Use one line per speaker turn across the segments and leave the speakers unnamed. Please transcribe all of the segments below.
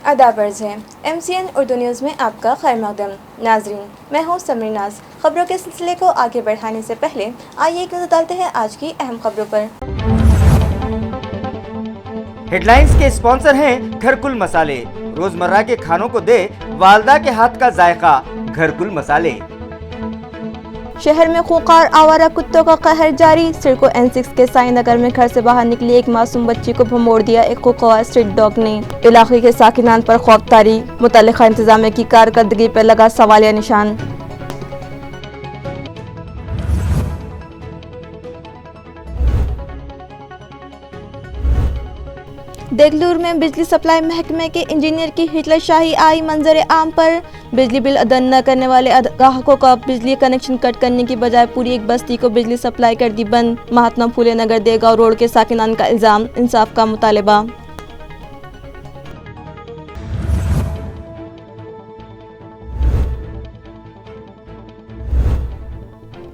آداب عرض ہے MCN اردو نیوز میں آپ کا خیر مقدم۔ ناظرین، میں ہوں سمری ناز۔ خبروں کے سلسلے کو آگے بڑھانے سے پہلے آئیے ایک نظر ڈالتے ہیں آج کی اہم خبروں پر۔
ہیڈ لائنز کے اسپانسر ہیں گھرکل مسالے۔ روزمرہ کے کھانوں کو دے والدہ کے ہاتھ کا ذائقہ، گھرکل مسالے۔
شہر میں خوخار آوارہ کتوں کا قہر جاری۔ سڑکو N6 کے سائی نگر میں گھر سے باہر نکلی ایک معصوم بچی کو بھموڑ دیا ایک خوخار اسٹریٹ ڈاگ نے۔ علاقے کے ساکنان پر خوف طاری، متعلقہ انتظامیہ کی کارکردگی پر لگا سوالیہ نشان۔ دیگلور میں بجلی سپلائی محکمے کے انجینئر کی ہٹلر شاہی آئی منظر عام پر۔ بجلی بل ادا نہ کرنے والے گاہکوں کا بجلی کنیکشن کٹ کرنے کی بجائے پوری ایک بستی کو بجلی سپلائی کر دی بند۔ مہاتما پھولے نگر دیگاؤں روڈ کے ساکنان کا الزام، انصاف کا مطالبہ۔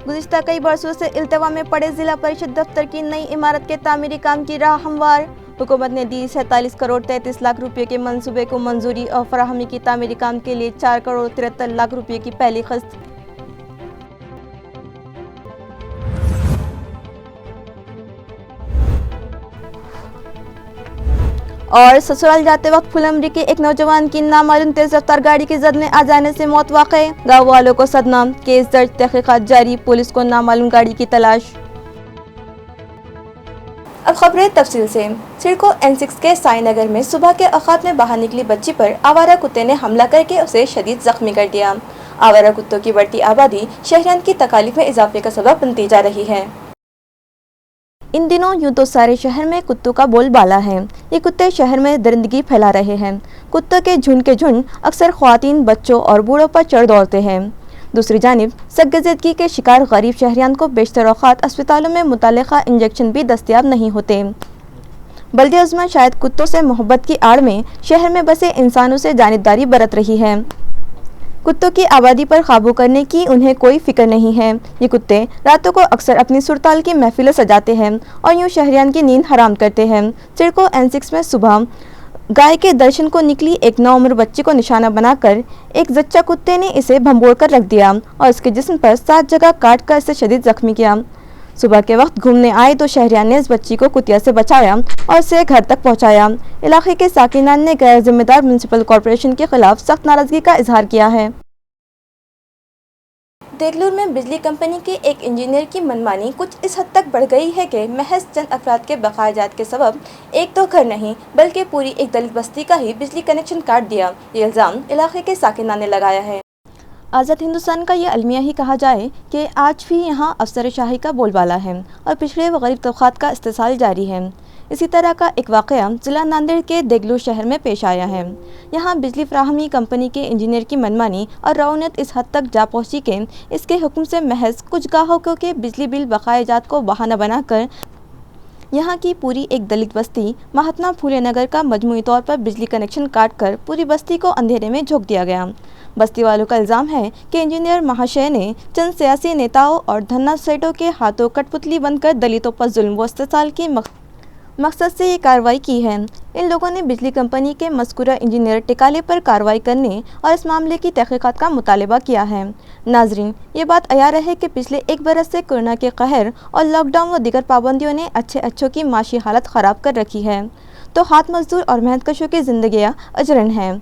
گزشتہ کئی برسوں سے التوا میں پڑے ضلع پریشد دفتر کی نئی عمارت کے تعمیری کام کی راہ ہموار۔ حکومت نے دی 47 کروڑ 33 لاکھ روپے کے منصوبے کو منظوری اور فراہمی کی تعمیری کام کے لیے 4 کروڑ 73 لاکھ روپے کی پہلی قسط۔ اور سسرال جاتے وقت پھلمری کے ایک نوجوان کی نامعلوم تیز رفتار گاڑی کی زد میں آ جانے سے موت واقع، گاؤں والوں کو صدمہ۔ کیس درج، تحقیقات جاری، پولیس کو نامعلوم گاڑی کی تلاش۔ اب خبریں تفصیل سے۔ سڑکو N6 کے سائی نگر میں صبح کے اوقات میں باہر نکلی بچی پر آوارہ کتے نے حملہ کر کے اسے شدید زخمی کر دیا۔ آوارہ کتوں کی بڑھتی آبادی شہریان کی تکالیف میں اضافے کا سبب بنتی جا رہی ہے۔ ان دنوں یوں تو سارے شہر میں کتوں کا بول بالا ہے۔ یہ کتے شہر میں درندگی پھیلا رہے ہیں۔ کتوں کے جھنڈ اکثر خواتین، بچوں اور بوڑھوں پر چڑھ دوڑتے ہیں۔ دوسری جانب سگزیدگی کے شکار غریب شہریان کو بیشتر اوقات اسپتالوں میں متعلقہ انجیکشن بھی دستیاب نہیں ہوتے۔ بلدیہ عظمیٰ شاید کتوں سے محبت کی آڑ میں شہر میں بسے انسانوں سے جانبداری برت رہی ہے۔ کتوں کی آبادی پر قابو کرنے کی انہیں کوئی فکر نہیں ہے۔ یہ کتے راتوں کو اکثر اپنی سرتال کی محفلیں سجاتے ہیں اور یوں شہریان کی نیند حرام کرتے ہیں۔ سڑکو N6 میں صبح گائے کے درشن کو نکلی ایک نوعمر بچی کو نشانہ بنا کر ایک زچہ کتے نے اسے بھمبوڑ کر رکھ دیا اور اس کے جسم پر 7 جگہ کاٹ کر اسے شدید زخمی کیا۔ صبح کے وقت گھومنے آئے تو شہریان نے اس بچی کو کتیا سے بچایا اور اسے گھر تک پہنچایا۔ علاقے کے ساکنان نے غیر ذمہ دار میونسپل کارپوریشن کے خلاف سخت ناراضگی کا اظہار کیا ہے۔ دیگلور میں بجلی کمپنی کے ایک انجینئر کی منمانی کچھ اس حد تک بڑھ گئی ہے کہ محض چند افراد کے بقایا جات کے سبب ایک دو گھر نہیں بلکہ پوری ایک دلت بستی کا ہی بجلی کنیکشن کاٹ دیا۔ یہ الزام علاقے کے ساکنان نے لگایا ہے۔ آزاد ہندوستان کا یہ المیہ ہی کہا جائے کہ آج بھی یہاں افسر شاہی کا بول بالا ہے اور پچھڑے و غریب طبقات کا استحصال جاری ہے۔ اسی طرح کا ایک واقعہ ضلع ناندیڑ کے دیگلور شہر میں پیش آیا ہے۔ یہاں بجلی فراہمی کمپنی کے انجینئر کی منمانی اور رعونت اس حد تک جا پہنچی کہ اس کے حکم سے محض کچھ گاہکوں کے بجلی بل بقایا جات کو بہانہ بنا کر یہاں کی پوری ایک دلت بستی مہاتما پھولے نگر کا مجموعی طور پر بجلی کنیکشن کاٹ کر پوری بستی کو اندھیرے میں جھونک دیا گیا۔ بستی والوں کا الزام ہے کہ انجینئر مہاشے نے چند سیاسی نیتاؤں اور دھنا سیٹوں کے ہاتھوں کٹ پتلی بن کر دلتوں پر ظلم و استحصال کی مقصد سے یہ کارروائی کی ہے۔ ان لوگوں نے بجلی کمپنی کے مذکورہ انجینئر ٹکالے پر کارروائی کرنے اور اس معاملے کی تحقیقات کا مطالبہ کیا ہے۔ ناظرین، یہ بات عیار ہے کہ پچھلے ایک برس سے کورونا کے قہر اور لاک ڈاؤن و دیگر پابندیوں نے اچھوں کی معاشی حالت خراب کر رکھی ہے تو ہاتھ مزدور اور محنت کشوں کی زندگیاں اجرن ہیں۔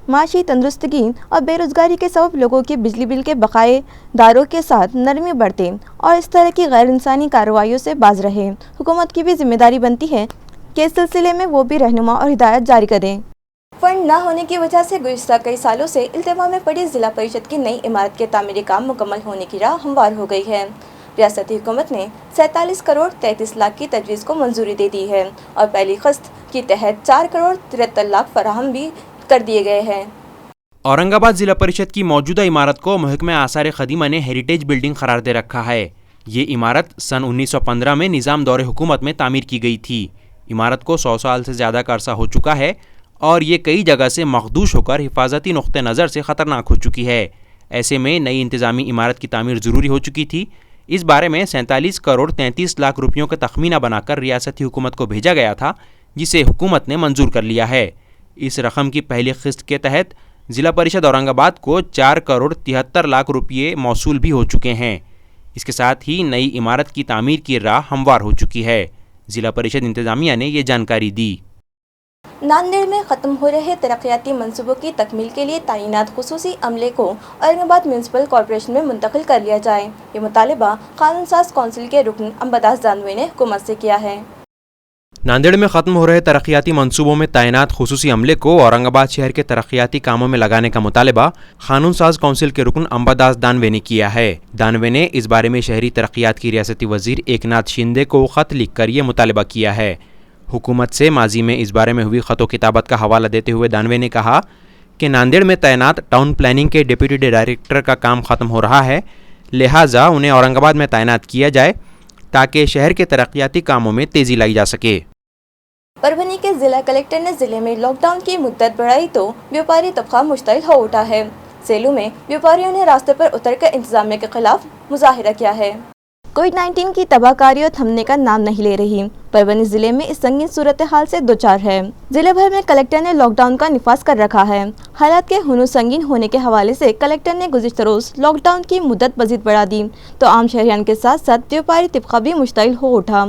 معاشی تندرستگی اور بے روزگاری کے سبب لوگوں کی بجلی بل کے بقائے داروں کے ساتھ نرمی برتے اور اس طرح کی غیر انسانی کارروائیوں سے باز رہے۔ حکومت کی بھی ذمہ داری بنتی ہے کہ اس سلسلے میں وہ بھی رہنما اور ہدایت جاری کریں۔ فنڈ نہ ہونے کی وجہ سے گزشتہ کئی سالوں سے التوا میں پڑی ضلع پریشد کی نئی عمارت کے تعمیری کام مکمل ہونے کی راہ ہموار ہو گئی ہے۔ ریاستی حکومت نے 47 کروڑ 33 لاکھ کی تجویز کو منظوری دے دی ہے اور پہلی قسط کے تحت 4 کروڑ 73 لاکھ فراہم بھی کر دیے گئے ہیں۔
اورنگ آباد ضلع پریشد کی موجودہ عمارت کو محکمہ آثار قدیمہ نے ہیریٹیج بلڈنگ قرار دے رکھا ہے۔ یہ عمارت سن 1915 میں نظام دور حکومت میں تعمیر کی گئی تھی۔ عمارت کو 100 سال سے زیادہ کا عرصہ ہو چکا ہے اور یہ کئی جگہ سے مخدوش ہو کر حفاظتی نقطہ نظر سے خطرناک ہو چکی ہے۔ ایسے میں نئی انتظامی عمارت کی تعمیر ضروری ہو چکی تھی۔ اس بارے میں 47 کروڑ 33 لاکھ روپیوں کا تخمینہ بنا کر ریاستی حکومت کو بھیجا گیا تھا، جسے حکومت نے منظور کر لیا ہے۔ اس رقم کی پہلی قسط کے تحت ضلع پریشد اورنگ آباد کو 4 کروڑ 73 لاکھ روپے موصول بھی ہو چکے ہیں۔ اس کے ساتھ ہی نئی عمارت کی تعمیر کی راہ ہموار ہو چکی ہے۔ ضلع پریشد انتظامیہ نے یہ جانکاری دی۔
ناندیڑ میں ختم ہو رہے ترقیاتی منصوبوں کی تکمیل کے لیے تعینات خصوصی عملے کو اورنگ آباد میونسپل کارپوریشن میں منتقل کر لیا جائے، یہ مطالبہ قانون ساز کونسل کے رکن امبداس دانوے نے حکومت سے کیا ہے۔
ناندیڑ میں ختم ہو رہے ترقیاتی منصوبوں میں تعینات خصوصی عملے کو اورنگ آباد شہر کے ترقیاتی کاموں میں لگانے کا مطالبہ قانون ساز کونسل کے رکن امبداس دانوے نے کیا ہے۔ دانوے نے اس بارے میں شہری ترقیات کی ریاستی وزیر ایکناتھ شندے کو خط لکھ کر یہ مطالبہ کیا ہے۔ حکومت سے ماضی میں اس بارے میں ہوئی خط و کتابت کا حوالہ دیتے ہوئے دانوے نے کہا کہ ناندیڑ میں تعینات ٹاؤن پلاننگ کے ڈپٹی ڈائریکٹر کا کام ختم ہو رہا ہے، لہٰذا انہیں اورنگ آباد میں تعینات کیا جائے تاکہ شہر کے ترقیاتی کاموں میں تیزی لائی جا سکے۔
پربھنی کے ضلع کلکٹر نے ضلع میں لاک ڈاؤن کی مدت بڑھائی تو بیوپاری طبقہ مشتعل ہو اٹھا ہے۔ سیلو میں بیوپاریوں نے راستے پر اتر کر انتظامیہ کے خلاف مظاہرہ کیا ہے۔ کووڈ-19 کی تباہ کاریوں تھمنے کا نام نہیں لے رہی۔ پربھنی ضلع میں اس سنگین صورتحال سے دوچار ہے۔ ضلع بھر میں کلکٹر نے لاک ڈاؤن کا نفاذ کر رکھا ہے۔ حالات کے ہنو سنگین ہونے کے حوالے سے کلکٹر نے گزشتہ روز لاک ڈاؤن کی مدت مزید بڑھا دی تو عام شہریان کے ساتھ ساتھ بیوپاری طبقہ بھی مشتعل ہو اٹھا۔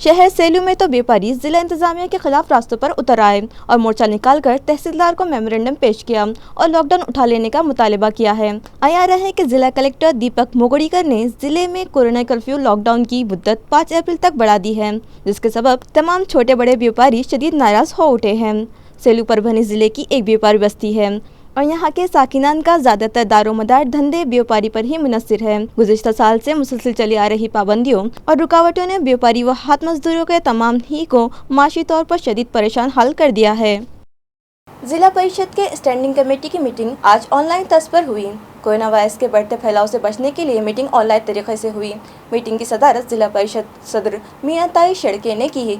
شہر سیلو میں تو بیوپاری ضلع انتظامیہ کے خلاف راستوں پر اتر آئے اور مورچہ نکال کر تحصیلدار کو میمورنڈم پیش کیا اور لاک ڈاؤن اٹھا لینے کا مطالبہ کیا ہے۔ آیا رہے کہ ضلع کلکٹر دیپک موگڑیکر نے ضلع میں کورونا کرفیو لاک ڈاؤن کی مدت 5 اپریل تک بڑھا دی ہے، جس کے سبب تمام چھوٹے بڑے بیوپاری شدید ناراض ہو اٹھے ہیں۔ سیلو پربھنی ضلع کی ایک بیوپاری بستی ہے اور یہاں کے ساکنان کا زیادہ تر دار و مدار دھندے بیوپاری پر ہی منحصر ہے۔ گزشتہ سال سے مسلسل چلی آ رہی پابندیوں اور رکاوٹوں نے بیوپاری و ہاتھ مزدوروں کے تمام ہی کو معاشی طور پر شدید پریشان حال کر دیا ہے۔ ضلع پریشد کے اسٹینڈنگ کمیٹی کی میٹنگ آج آن لائن طرز پر ہوئی۔ کورونا وائرس کے بڑھتے پھیلاؤ سے بچنے کے لیے میٹنگ آن لائن طریقے سے ہوئی۔ میٹنگ کی صدارت ضلع پریشد صدر میاں طاہر شڑکے نے کی۔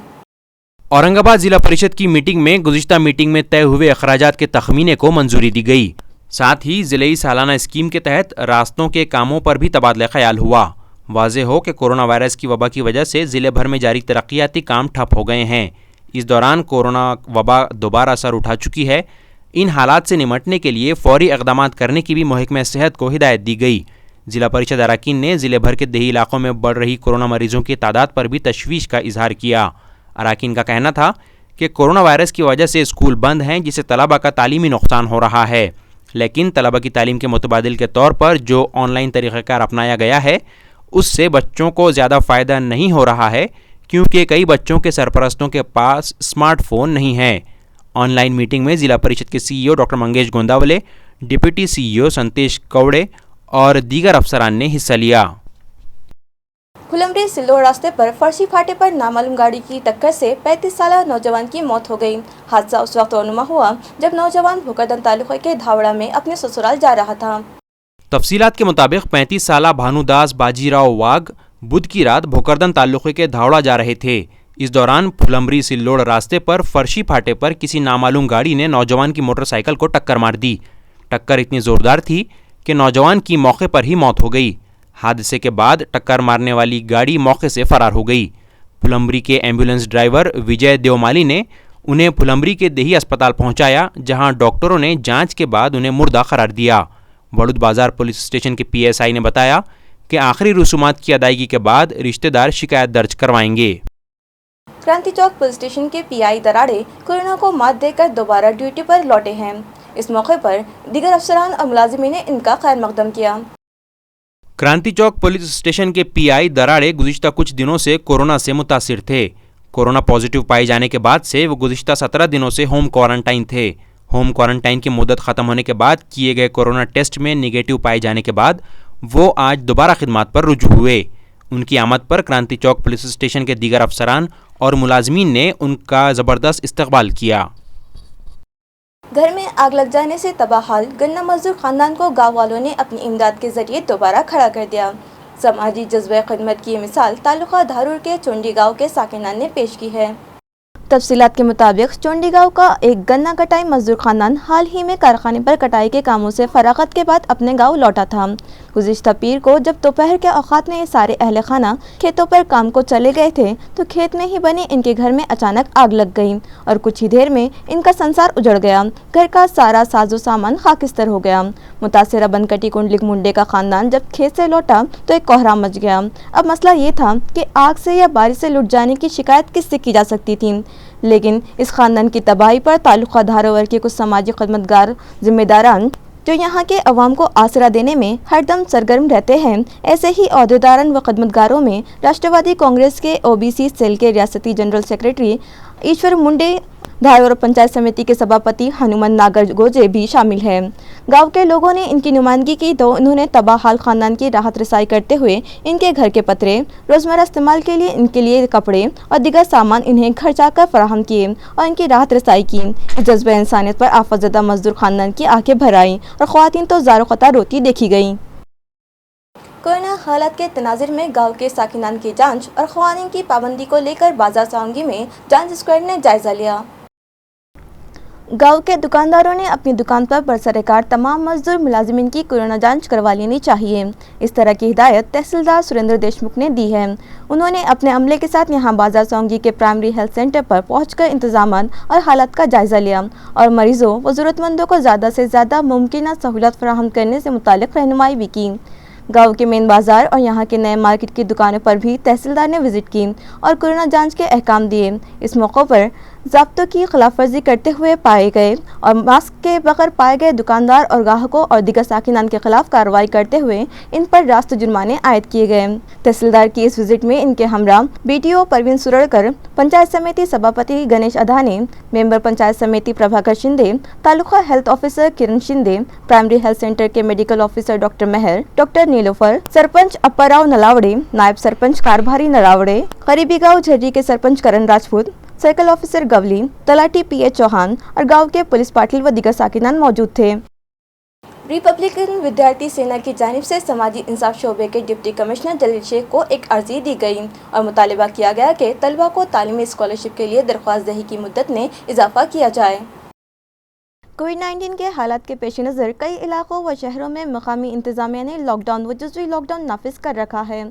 اورنگ آباد ضلع پریشد کی میٹنگ میں گزشتہ میٹنگ میں طے ہوئے اخراجات کے تخمینے کو منظوری دی گئی۔ ساتھ ہی ضلعی سالانہ اسکیم کے تحت راستوں کے کاموں پر بھی تبادلہ خیال ہوا۔ واضح ہو کہ کورونا وائرس کی وبا کی وجہ سے ضلع بھر میں جاری ترقیاتی کام ٹھپ ہو گئے ہیں۔ اس دوران کورونا وبا دوبارہ سر اٹھا چکی ہے۔ ان حالات سے نمٹنے کے لیے فوری اقدامات کرنے کی بھی محکمہ صحت کو ہدایت دی گئی۔ ضلع پریشد اراکین نے ضلع بھر کے دیہی علاقوں میں بڑھ رہی کورونا مریضوں کی تعداد پر بھی تشویش کا اظہار کیا۔ اراکین کا کہنا تھا کہ کورونا وائرس کی وجہ سے اسکول بند ہیں، جس سے طلبہ کا تعلیمی نقصان ہو رہا ہے، لیکن طلبہ کی تعلیم کے متبادل کے طور پر جو آن لائن طریقہ کار اپنایا گیا ہے اس سے بچوں کو زیادہ فائدہ نہیں ہو رہا ہے، کیونکہ کئی بچوں کے سرپرستوں کے پاس اسمارٹ فون نہیں ہے۔ آن لائن میٹنگ میں ضلع پریشد کے سی ای او ڈاکٹر منگیش گونداولے، ڈپٹی سی ای او سنتیش کوڑے اور دیگر افسران نے حصہ لیا۔
پھلمری سلوڑ راستے پر فرشی پھاٹے پر نامعلوم گاڑی کی ٹکر سے 35 سالہ نوجوان کی موت ہو گئی۔ حادثہ اس وقت رونما ہوا جب نوجوان بھوکردن تعلقے کے دھاوڑا میں اپنے سسرال جا رہا تھا۔
تفصیلات کے مطابق 35 سالہ بھانو داس باجی راؤ واگ بدھ کی رات بھوکردن تعلقے کے دھاوڑا جا رہے تھے۔ اس دوران پھلمری سلوڑ راستے پر فرشی پھاٹے پر کسی نامعلوم گاڑی نے نوجوان کی موٹر سائیکل کو ٹکر مار دی۔ ٹکر اتنی زوردار تھی کہ نوجوان کی موقع پر ہی موت ہو گئی۔ حادثے کے بعد ٹکر مارنے والی گاڑی موقع سے فرار ہو گئی۔ پھلمری کے ایمبولینس ڈرائیور وجے دیومالی نے انہیں پھلمری کے دیہی اسپتال پہنچایا، جہاں ڈاکٹروں نے جانچ کے بعد انہیں مردہ قرار دیا۔ وڑود بازار پولیس اسٹیشن کے پی ایس آئی نے بتایا کہ آخری رسومات کی ادائیگی کے بعد رشتہ دار شکایت درج کروائیں گے۔
کرانتی چوک پولیس اسٹیشن کے پی آئی دراڑے کورونا کو مات دے کر دوبارہ ڈیوٹی پر لوٹے ہیں۔ اس موقع پر دیگر افسران اور ملازمین نے ان کا خیر مقدم کیا۔
کرانتی چوک پولیس اسٹیشن کے پی آئی دراڑے گزشتہ کچھ دنوں سے کورونا سے متاثر تھے۔ کورونا پازیٹیو پائے جانے کے بعد سے وہ گزشتہ 17 دنوں سے ہوم کوارنٹائن تھے۔ ہوم کوارنٹائن کی مدت ختم ہونے کے بعد کیے گئے کورونا ٹیسٹ میں نگیٹو پائے جانے کے بعد وہ آج دوبارہ خدمات پر رجوع ہوئے۔ ان کی آمد پر کرانتی چوک پولیس اسٹیشن کے دیگر افسران اور ملازمین نے ان کا زبردست استقبال کیا۔
گھر میں آگ لگ جانے سے تباہ حال گنا مزدور خاندان کو گاؤں والوں نے اپنی امداد کے ذریعے دوبارہ کھڑا کر دیا۔ سماجی جذبہ خدمت کی یہ مثال تعلقہ دھارور کے چونڈی گاؤں کے ساکنان نے پیش کی ہے۔ تفصیلات کے مطابق چونڈی گاؤں کا ایک گنا کٹائی مزدور خاندان حال ہی میں کارخانے پر کٹائی کے کاموں سے فراغت کے بعد اپنے گاؤں لوٹا تھا۔ گزشتہ پیر کو جب دوپہر کے اوقات میں یہ سارے اہل خانہ کھیتوں پر کام کو چلے گئے تھے تو کھیت میں ہی بنے ان کے گھر میں اچانک آگ لگ گئی اور کچھ ہی دیر میں ان کا سنسار اجڑ گیا۔ گھر کا سارا ساز و سامان خاکستر ہو گیا۔ متاثرہ بنکٹی کنڈلک منڈے کا خاندان جب کھیت سے لوٹا تو ایک کوہرام مچ گیا۔ اب مسئلہ یہ تھا کہ آگ سے یا بارش سے لٹ جانے کی شکایت کس سے کی جا سکتی تھی، لیکن اس خاندان کی تباہی پر تعلقہ دھارور کے کچھ سماجی خدمتگار ذمہ داران جو یہاں کے عوام کو آسرا دینے میں ہر دم سرگرم رہتے ہیں، ایسے ہی عہدیداران و خدمتگاروں میں راشٹروادی کانگریس کے OBC سیل کے ریاستی جنرل سیکریٹری ایشور منڈے، دھارور پنچایت سمیتی کے سبھاپتی ہنومن ناگر گوجے بھی شامل ہیں۔ گاؤں کے لوگوں نے ان کی نمائندگی کی تو انہوں نے تباہ حال خاندان کی راحت رسائی کرتے ہوئے ان کے گھر کے پترے، روزمرہ استعمال کے لیے ان کے لیے کپڑے اور دیگر سامان انہیں گھر جا کر فراہم کیے اور ان کی راحت رسائی کی۔ جذبہ انسانیت پر آفت زدہ مزدور خاندان کی آنکھیں بھر آئیں اور خواتین تو زارو قطار روتی دیکھی گئیں۔ کورونا حالات کے تناظر میں گاؤں کے ساکنان کی جانچ اور قوانین کی پابندی کو لے کر بازار سانگی میں جانچ اسکواڈ نے جائزہ لیا۔ گاؤں کے دکانداروں نے اپنی دکان پر برسرکار تمام مزدور ملازمین کی کورونا جانچ کروا لینی چاہیے۔ اس طرح کی ہدایت تحصیلدار سریندر دیشمکھ نے دی ہے۔ انہوں نے اپنے عملے کے ساتھ یہاں بازار سانگی کے پرائمری ہیلتھ سینٹر پر پہنچ کر انتظامات اور حالات کا جائزہ لیا اور مریضوں و ضرورت مندوں کو زیادہ سے زیادہ ممکنہ سہولت فراہم کرنے سے متعلق رہنمائی بھی کی۔ گاؤں کے مین بازار اور یہاں کے نئے مارکیٹ کی دکانوں پر بھی تحصیلدار نے وزٹ کی اور کورونا جانچ کے احکام دیے۔ اس موقع پر ضابطوں کی خلاف ورزی کرتے ہوئے پائے گئے اور ماسک کے بغیر پائے گئے دکاندار اور گاہکوں اور دیگر ساکنان کے خلاف کارروائی کرتے ہوئے ان پر راست جرمانے عائد کیے گئے۔ تحصیلدار کی اس وزٹ میں ان کے ہمراہ BDO پروین سورڑکر، پنچایت سمیتی سبھاپتی گنیش ادھانے، ممبر پنچایت سمیتی پربھاکر شندے، تعلقہ ہیلتھ آفیسر کرن شندے، پرائمری ہیلتھ سینٹر کے میڈیکل آفیسر ڈاکٹر مہر، ڈاکٹر نیلوفر، سرپنچ اپاراؤ نلاوڑے، نائب سرپنچ کاربھاری نلاوڑے، قریبی گاؤں جھرری کے سرپنچ کرن راجپوت، سرکل آفیسر گولی، تلاٹی PH چوہان اور گاؤں کے پولیس پاٹل و دیگر ساکنان موجود تھے۔ ریپبلکن ودیارتی سینا کی جانب سے سماجی انصاف شعبے کے ڈپٹی کمشنر جلیل شیخ کو ایک عرضی دی گئی اور مطالبہ کیا گیا کہ طلبہ کو تعلیمی اسکالرشپ کے لیے درخواست دہی کی مدت میں اضافہ کیا جائے۔ کووڈ-19 کے حالات کے پیش نظر کئی علاقوں و شہروں میں مقامی انتظامیہ نے لاک ڈاؤن و جزوی لاک ڈاؤن نافذ کر رکھا ہے،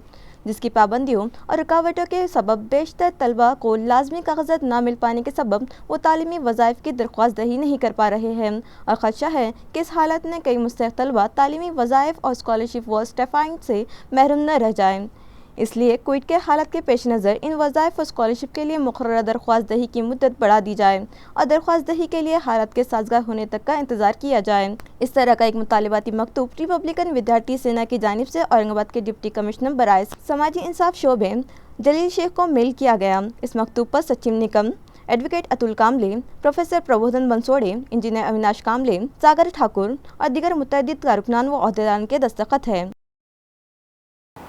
جس کی پابندیوں اور رکاوٹوں کے سبب بیشتر طلبہ کو لازمی کاغذات نہ مل پانے کے سبب وہ تعلیمی وظائف کی درخواست دہی نہیں کر پا رہے ہیں اور خدشہ ہے کہ اس حالت میں کئی مستحق طلبہ تعلیمی وظائف اور اسکالرشپ و اسٹیپینڈ سے محروم نہ رہ جائیں۔ اس لیے کووڈ کے حالات کے پیش نظر ان وظائف و اسکالرشپ کے لیے مقررہ درخواست دہی کی مدت بڑھا دی جائے اور درخواست دہی کے لیے حالات کے سازگار ہونے تک کا انتظار کیا جائے۔ اس طرح کا ایک مطالباتی مکتوب ریپبلکن ودیارتی سینا کی جانب سے اورنگ آباد کے ڈپٹی کمشنر برائے سماجی انصاف شعبے جلیل شیخ کو میل کیا گیا۔ اس مکتوب پر Sachin Nikam, advocate Atul Kamble, professor Prabodhan Bansode, engineer Avinash Kamble, Sagar Thakur اور دیگر متعدد کارکنان و عہدیداران کے دستخط ہیں۔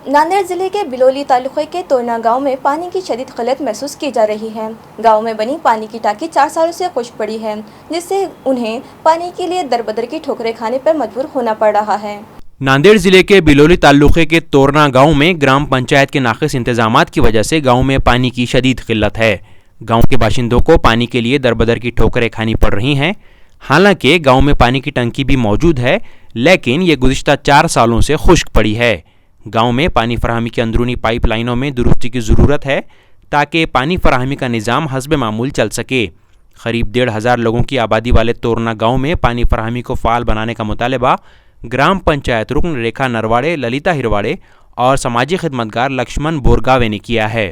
ناندیڑ ضلع کے بلولی تعلقے کے تورنا گاؤں میں پانی کی شدید قلت محسوس کی جا رہی ہے۔ گاؤں میں بنی پانی کی ٹانکی 4 سالوں سے خشک پڑی ہے، جس سے انہیں پانی کے لیے دربدر کی ٹھوکریں کھانے پر مجبور ہونا پڑ رہا ہے۔
ناندیڑ ضلع کے بلولی تعلقے کے تورنا گاؤں میں گرام پنچایت کے ناقص انتظامات کی وجہ سے گاؤں میں پانی کی شدید قلت ہے۔ گاؤں کے باشندوں کو پانی کے لیے دربدر کی ٹھوکریں کھانی پڑ رہی ہیں۔ حالانکہ گاؤں میں پانی کی ٹنکی بھی موجود ہے، لیکن یہ گزشتہ 4 سالوں سے خشک پڑی ہے۔ گاؤں میں پانی فراہمی کی اندرونی پائپ لائنوں میں درستی کی ضرورت ہے تاکہ پانی فراہمی کا نظام حسب معمول چل سکے۔ قریب 1,500 لوگوں کی آبادی والے تورنا گاؤں میں پانی فراہمی کو فعال بنانے کا مطالبہ گرام پنچایت رکن ریکھا نرواڑے، للیتا ہرواڑے اور سماجی خدمتگار لکشمن بورگاوے نے کیا ہے۔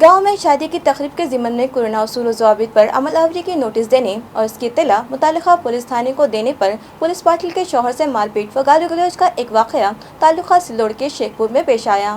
گاؤں میں شادی کی تقریب کے ضمن میں کورونا اصول و ضوابط پر عمل آوری کی نوٹس دینے اور اس کی اطلاع متعلقہ پولیس تھانے کو دینے پر پولیس پاٹل کے شوہر سے مار پیٹ و گالی گلوچ کا ایک واقعہ تعلقہ سلوڑ کے شیخ پور میں پیش آیا۔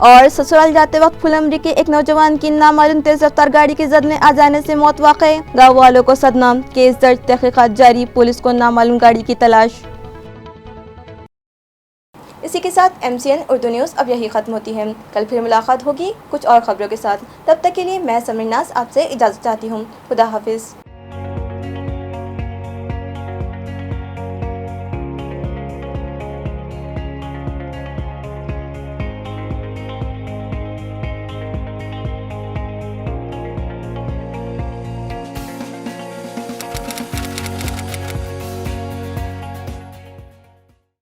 اور سسرال جاتے وقت پھلمری کے ایک نوجوان کی نامعلوم تیز رفتار گاڑی کی زد میں آ جانے سے موت واقع، گاؤں والوں کو صدمہ، کیس درج، تحقیقات جاری، پولیس کو نامعلوم گاڑی کی تلاش۔ اسی کے ساتھ MCN اردو نیوز اب یہی ختم ہوتی ہے، کل پھر ملاقات ہوگی کچھ اور خبروں کے ساتھ، تب تک کے لیے میں سمیر ناز آپ سے اجازت چاہتی ہوں، خدا حافظ۔